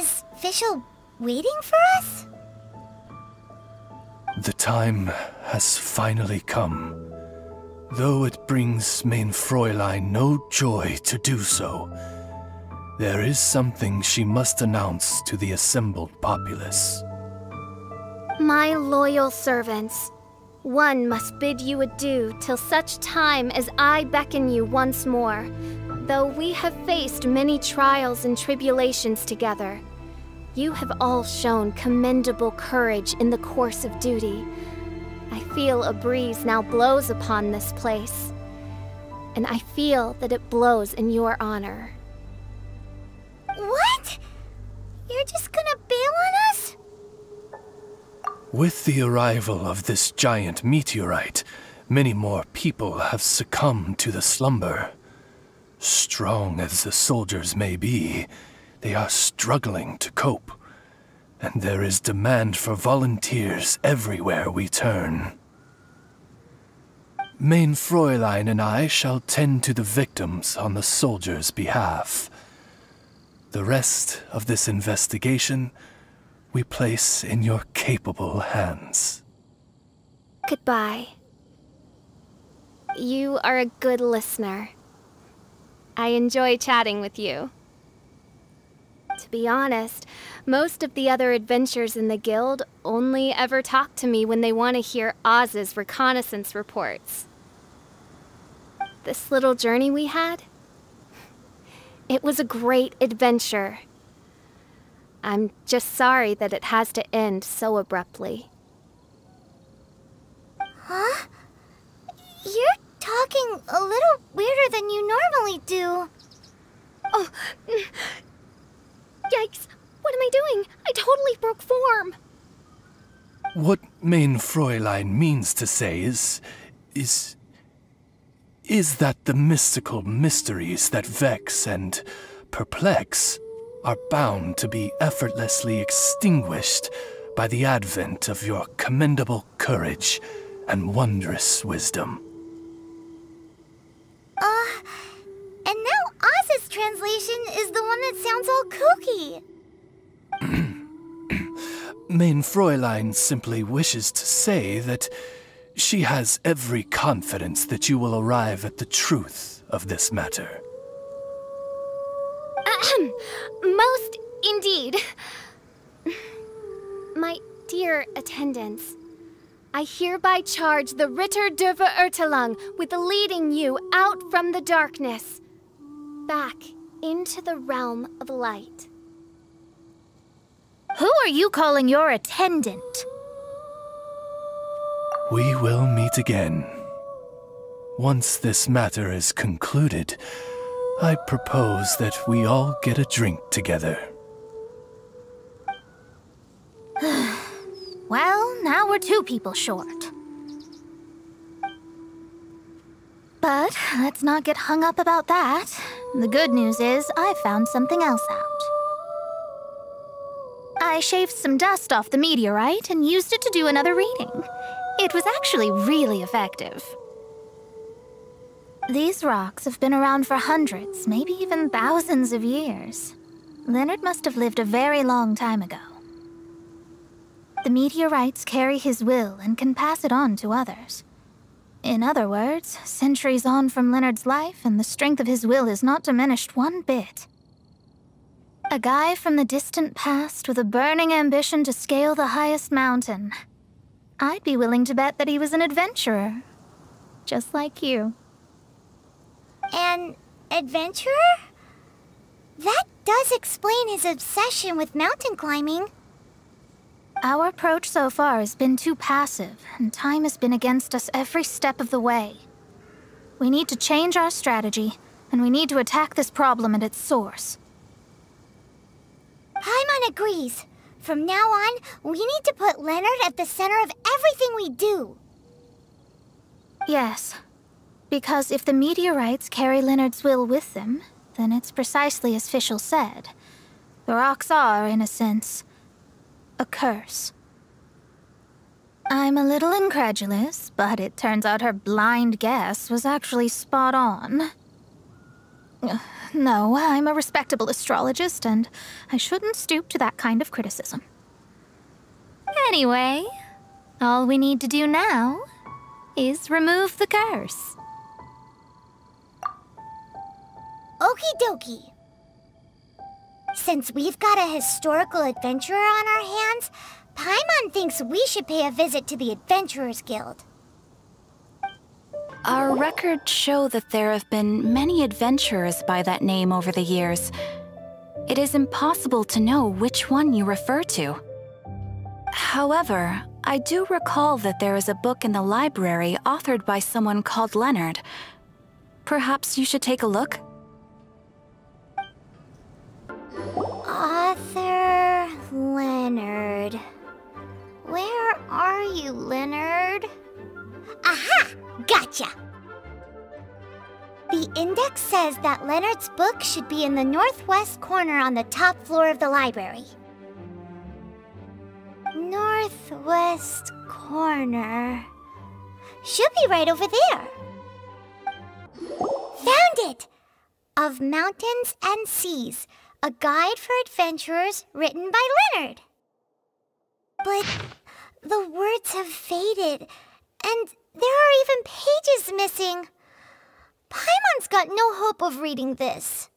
Is Fischl waiting for us? The time has finally come. Though it brings main Fräulein no joy to do so, there is something she must announce to the assembled populace. My loyal servants, one must bid you adieu till such time as I beckon you once more. Though we have faced many trials and tribulations together, you have all shown commendable courage in the course of duty. I feel a breeze now blows upon this place, and I feel that it blows in your honor. What? You're just gonna bail on us? With the arrival of this giant meteorite, many more people have succumbed to the slumber. Strong as the soldiers may be, they are struggling to cope, and there is demand for volunteers everywhere we turn. Main Fräulein and I shall tend to the victims on the soldiers' behalf. The rest of this investigation we place in your capable hands. Goodbye. You are a good listener. I enjoy chatting with you. To be honest, most of the other adventurers in the guild only ever talk to me when they want to hear Oz's reconnaissance reports. This little journey we had, it was a great adventure. I'm just sorry that it has to end so abruptly. Huh? You're talking a little weirder than you normally do. Oh, yikes! What am I doing? I totally broke form! What main Fräulein means to say is that the mystical mysteries that vex and perplex are bound to be effortlessly extinguished by the advent of your commendable courage and wondrous wisdom. And now Oz's translation is the one that sounds all kooky. Main Fräulein simply wishes to say that she has every confidence that you will arrive at the truth of this matter. Most indeed. My dear attendants, I hereby charge the Ritter der Verirrtelung with leading you out from the darkness, back into the realm of light. Who are you calling your attendant? We will meet again. Once this matter is concluded, I propose that we all get a drink together. Well, now we're 2 people short. But let's not get hung up about that. The good news is I found something else out. I shaved some dust off the meteorite and used it to do another reading. It was actually really effective. These rocks have been around for hundreds, maybe even thousands of years. Leonard must have lived a very long time ago. The meteorites carry his will and can pass it on to others. In other words, centuries on from Leonard's life, and the strength of his will is not diminished one bit. A guy from the distant past with a burning ambition to scale the highest mountain. I'd be willing to bet that he was an adventurer, just like you. An adventurer? That does explain his obsession with mountain climbing. Our approach so far has been too passive, and time has been against us every step of the way. We need to change our strategy, and we need to attack this problem at its source. Paimon agrees. From now on, we need to put Leonard at the center of everything we do. Yes, because if the meteorites carry Leonard's will with them, then it's precisely as Fischl said. The rocks are, in a sense, a curse. I'm a little incredulous, but it turns out her blind guess was actually spot on. No, I'm a respectable astrologist, and I shouldn't stoop to that kind of criticism. Anyway, all we need to do now is remove the curse. Okie dokie. Since we've got a historical adventurer on our hands, Paimon thinks we should pay a visit to the Adventurers Guild. Our records show that there have been many adventurers by that name over the years. It is impossible to know which one you refer to. However, I do recall that there is a book in the library authored by someone called Leonard. Perhaps you should take a look? Author Leonard. Where are you, Leonard? Aha! Gotcha! The index says that Leonard's book should be in the northwest corner on the top floor of the library. Northwest corner. Should be right over there. Found it! Of Mountains and Seas, a guide for adventurers written by Leonard. But the words have faded, and there are even pages missing. Paimon's got no hope of reading this.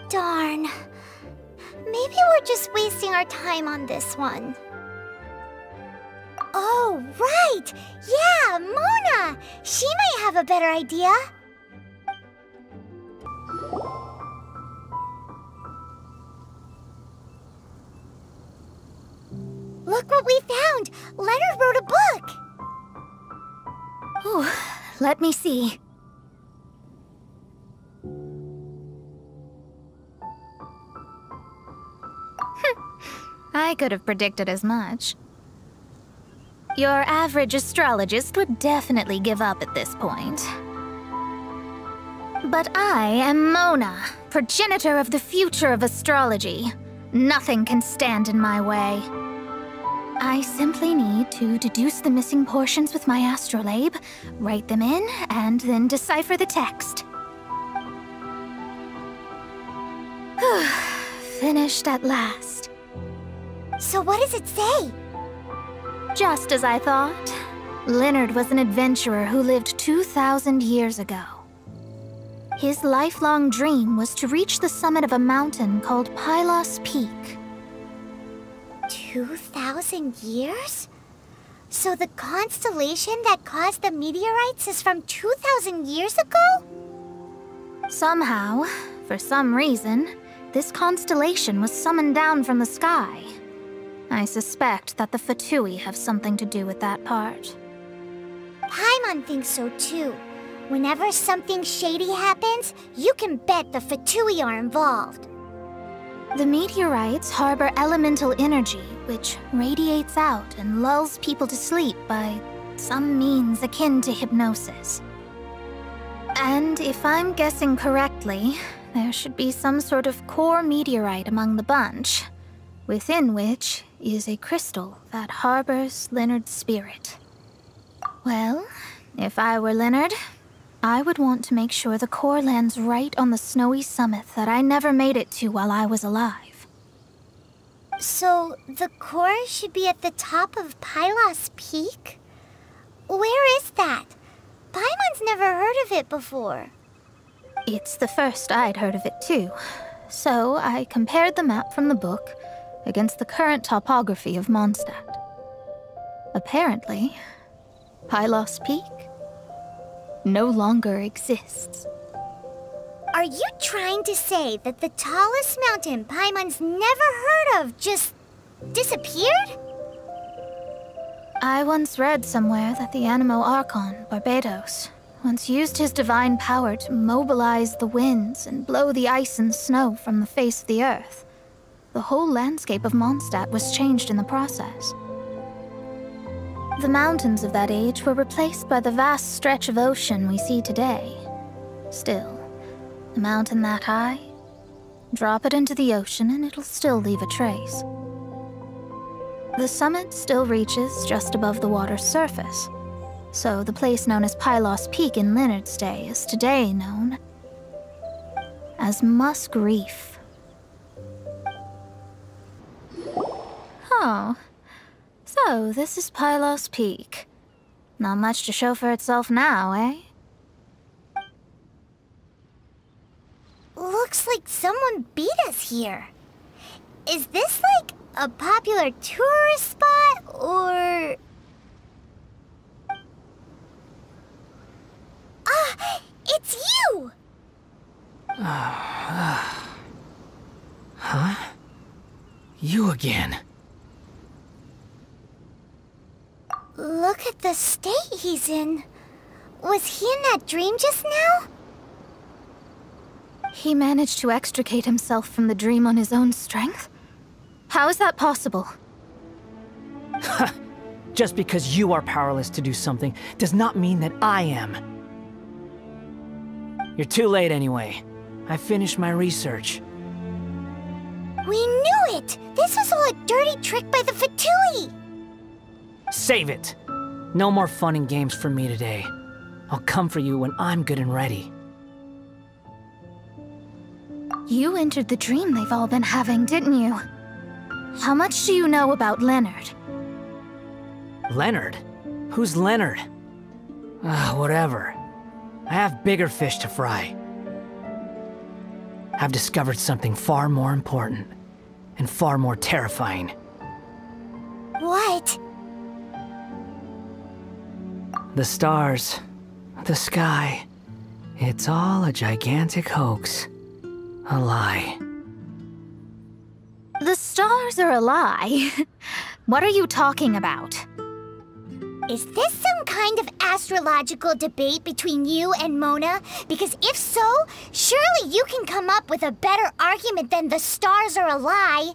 Darn. Maybe we're just wasting our time on this one. Oh, right! Yeah, Mona! She might have a better idea. Look what we found! Leonard wrote a book! Ooh, let me see. I could have predicted as much. Your average astrologist would definitely give up at this point. But I am Mona, progenitor of the future of astrology. Nothing can stand in my way. I simply need to deduce the missing portions with my astrolabe, write them in, and then decipher the text. Finished at last. So what does it say? Just as I thought. Leonard was an adventurer who lived 2,000 years ago. His lifelong dream was to reach the summit of a mountain called Pylos Peak. 2,000 years? So the constellation that caused the meteorites is from 2,000 years ago? Somehow, for some reason, this constellation was summoned down from the sky. I suspect that the Fatui have something to do with that part. Paimon thinks so too. Whenever something shady happens, you can bet the Fatui are involved. The meteorites harbor elemental energy, which radiates out and lulls people to sleep by some means akin to hypnosis. And if I'm guessing correctly, there should be some sort of core meteorite among the bunch, within which is a crystal that harbors Leonard's spirit. Well, if I were Leonard, I would want to make sure the core lands right on the snowy summit that I never made it to while I was alive. So, the core should be at the top of Pylos Peak? Where is that? Paimon's never heard of it before. It's the first I'd heard of it too. So I compared the map from the book against the current topography of Mondstadt. Apparently, Pylos Peak no longer exists. Are you trying to say that the tallest mountain Paimon's never heard of just disappeared? I once read somewhere that the Animo Archon, Barbados, once used his divine power to mobilize the winds and blow the ice and snow from the face of the earth. The whole landscape of Mondstadt was changed in the process. The mountains of that age were replaced by the vast stretch of ocean we see today. Still, a mountain that high, drop it into the ocean and it'll still leave a trace. The summit still reaches just above the water's surface, so the place known as Pylos Peak in Leonard's day is today known as Musk Reef. Oh, so this is Pylos Peak. Not much to show for itself now, eh? Looks like someone beat us here. Is this like a popular tourist spot, or... Ah, it's you! Huh? You again. Look at the state he's in. Was he in that dream just now? He managed to extricate himself from the dream on his own strength? How is that possible? Just because you are powerless to do something does not mean that I am. You're too late anyway. I finished my research. We knew it! This was all a dirty trick by the Fatui! Save it! No more fun and games for me today. I'll come for you when I'm good and ready. You entered the dream they've all been having, didn't you? How much do you know about Leonard? Leonard? Who's Leonard? Whatever. I have bigger fish to fry. I've discovered something far more important, and far more terrifying. What? The stars, the sky, it's all a gigantic hoax. A lie. The stars are a lie. What are you talking about? Is this some kind of astrological debate between you and Mona? Because if so, surely you can come up with a better argument than the stars are a lie.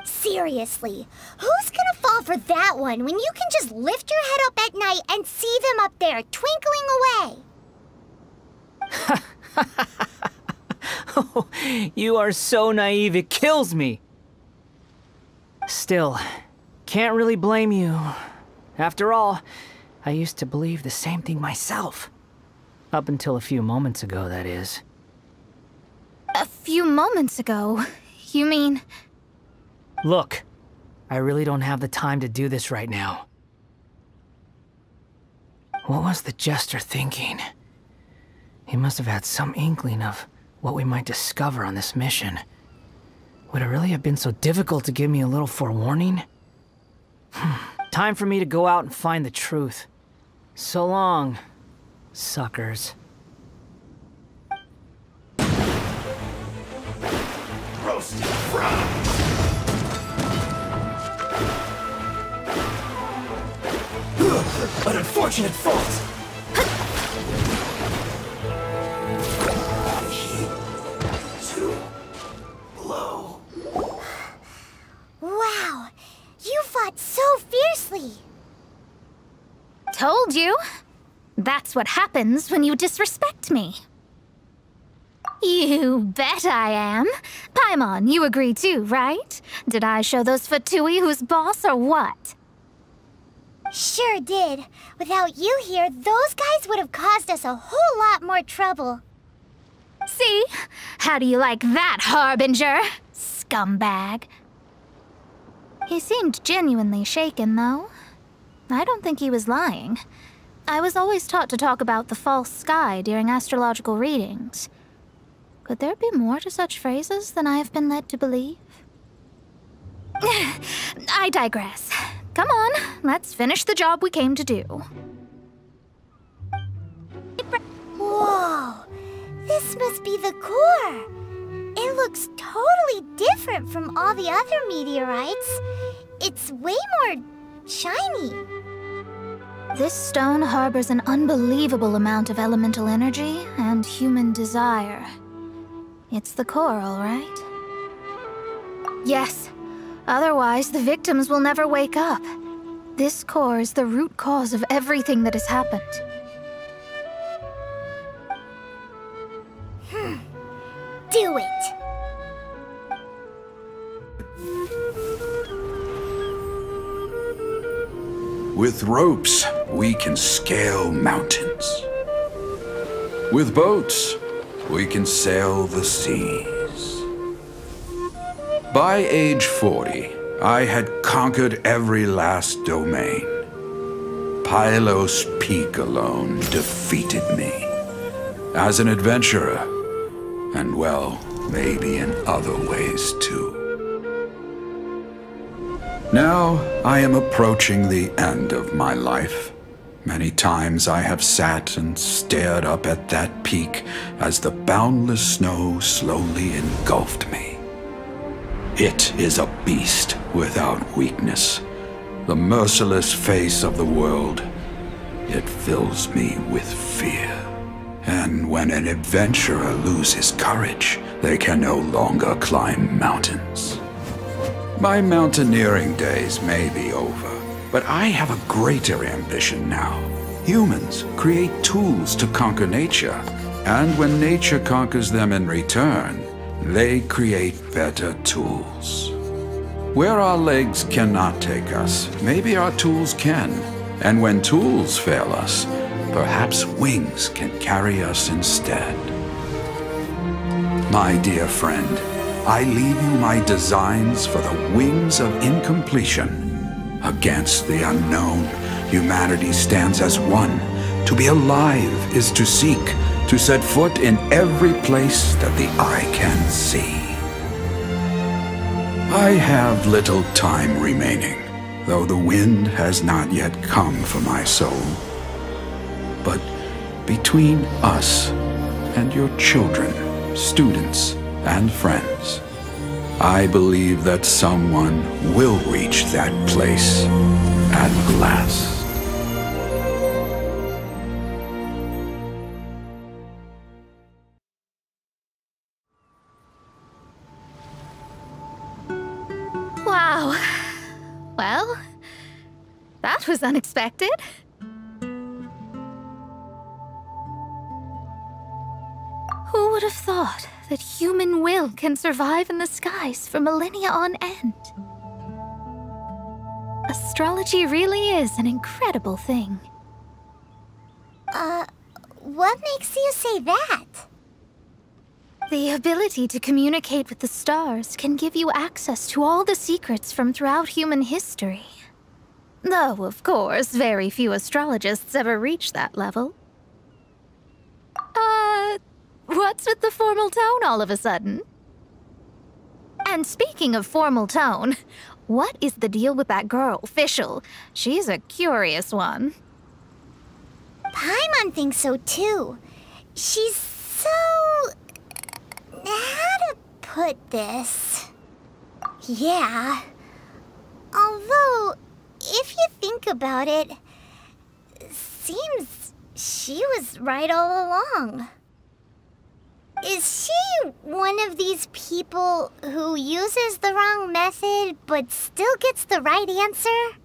Seriously, who's gonna fall for that one when you can just lift your head up at night and see them up there twinkling away? Oh, you are so naive, it kills me. Still, can't really blame you. After all, I used to believe the same thing myself. Up until a few moments ago, that is. A few moments ago? You mean... Look, I really don't have the time to do this right now. What was the Jester thinking? He must have had some inkling of what we might discover on this mission. Would it really have been so difficult to give me a little forewarning? Time for me to go out and find the truth. So long, suckers. Roasted frog! An unfortunate fault! Too low. Wow, you fought so fiercely. Told you. That's what happens when you disrespect me. You bet I am. Paimon, you agree too, right? Did I show those Fatui who's boss or what? Sure did. Without you here, those guys would have caused us a whole lot more trouble. See? How do you like that, Harbinger? Scumbag. He seemed genuinely shaken, though. I don't think he was lying. I was always taught to talk about the false sky during astrological readings. Could there be more to such phrases than I have been led to believe? I digress. Come on, let's finish the job we came to do. This must be the core. It looks totally different from all the other meteorites. It's way more shiny. This stone harbors an unbelievable amount of elemental energy and human desire. It's the core, all right? Yes. Otherwise, the victims will never wake up. This core is the root cause of everything that has happened. Do it! With ropes, we can scale mountains. With boats, we can sail the seas. By age 40, I had conquered every last domain. Pylos Peak alone defeated me. As an adventurer, and well, maybe in other ways too. Now, I am approaching the end of my life. Many times I have sat and stared up at that peak as the boundless snow slowly engulfed me. It is a beast without weakness, the merciless face of the world. It fills me with fear. And when an adventurer loses courage, they can no longer climb mountains. My mountaineering days may be over, but I have a greater ambition now. Humans create tools to conquer nature, and when nature conquers them in return, they create better tools. Where our legs cannot take us, maybe our tools can. And when tools fail us, perhaps wings can carry us instead. My dear friend, I leave you my designs for the wings of incompletion. Against the unknown, humanity stands as one. To be alive is to seek, to set foot in every place that the eye can see. I have little time remaining, though the wind has not yet come for my soul. But between us and your children, students, and friends, I believe that someone will reach that place at last. Wow. Well, that was unexpected. Who would have thought that human will can survive in the skies for millennia on end? Astrology really is an incredible thing. What makes you say that? The ability to communicate with the stars can give you access to all the secrets from throughout human history. Though, of course, very few astrologists ever reach that level. What's with the formal tone all of a sudden? And speaking of formal tone, what is the deal with that girl, Fischl? She's a curious one. Paimon thinks so too. She's so... how to put this? Yeah. Although, if you think about it, seems she was right all along. Is she one of these people who uses the wrong method but still gets the right answer?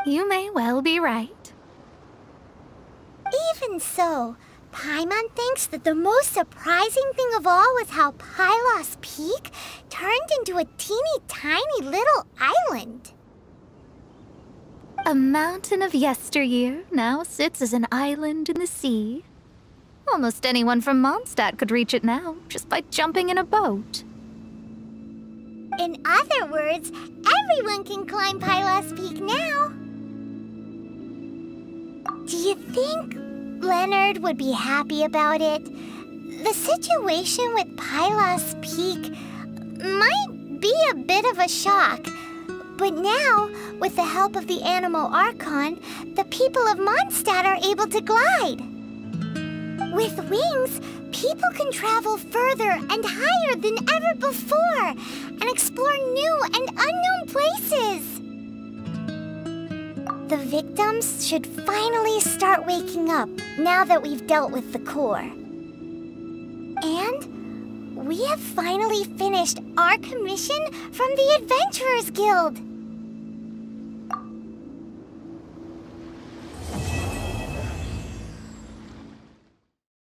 You may well be right. Even so, Paimon thinks that the most surprising thing of all was how Pylos Peak turned into a teeny tiny little island. A mountain of yesteryear now sits as an island in the sea. Almost anyone from Mondstadt could reach it now, just by jumping in a boat. In other words, everyone can climb Pylos Peak now. Do you think Leonard would be happy about it? The situation with Pylos Peak might be a bit of a shock. But now, with the help of the Animal Archon, the people of Mondstadt are able to glide. With wings, people can travel further and higher than ever before and explore new and unknown places. The victims should finally start waking up now that we've dealt with the core. And we have finally finished our commission from the Adventurers Guild.